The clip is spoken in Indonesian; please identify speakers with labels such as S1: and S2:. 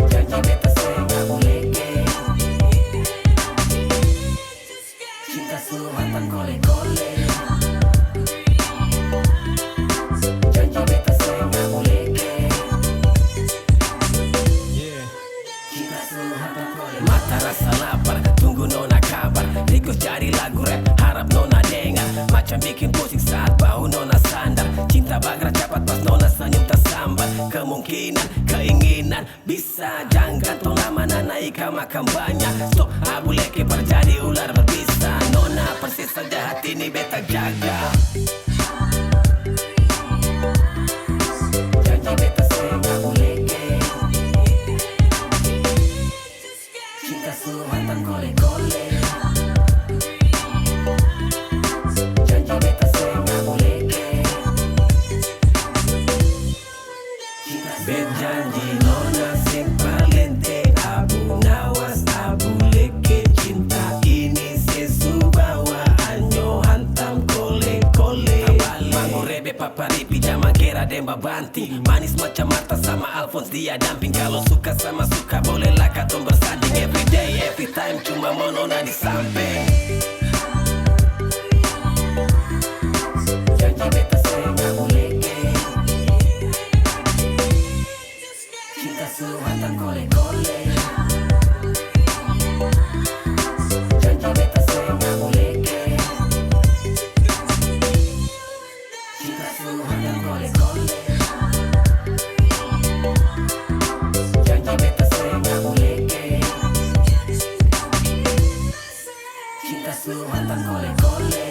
S1: Janji beta saya nggak boleh geng. Cinta sulatan kole-kole. Janji beta saya nggak boleh geng. Cinta sulatan kole. Mata rasa lapar, tunggu nona kabar. Rikus cari lagu rap, harap nona dengar. Macam bikin pusing saat bau nona sandar. Cinta bagra cepat pas nona senyum tersambar. Kemungkinan, keinginan bisa jangan lama naik makan banyak. Stop abu leke berjadi ular berbisa. Nona persis saja hati ini beta jaga. Janji beta saya nggak boleh geng. Cinta sulatan kole-kole. Janji beta saya nggak boleh geng. Berjanji nona sing palente. Abu nawas abu leke. Cinta ini sesu bawa anyo hantam kole-kole. Mango rebe papari pijama kera demba banti. Manis macam mata sama Alphonse dia damping. Kalau suka sama suka bolehlah katong bersanding. Everyday every time cuma mau nona di samping. Janji beta saya nggak boleh geng. Cinta sulatan kole-kole. Janji beta saya nggak boleh geng. Cinta sulatan kole-kole. Janji beta saya nggak boleh geng. Cinta sulatan kole-kole.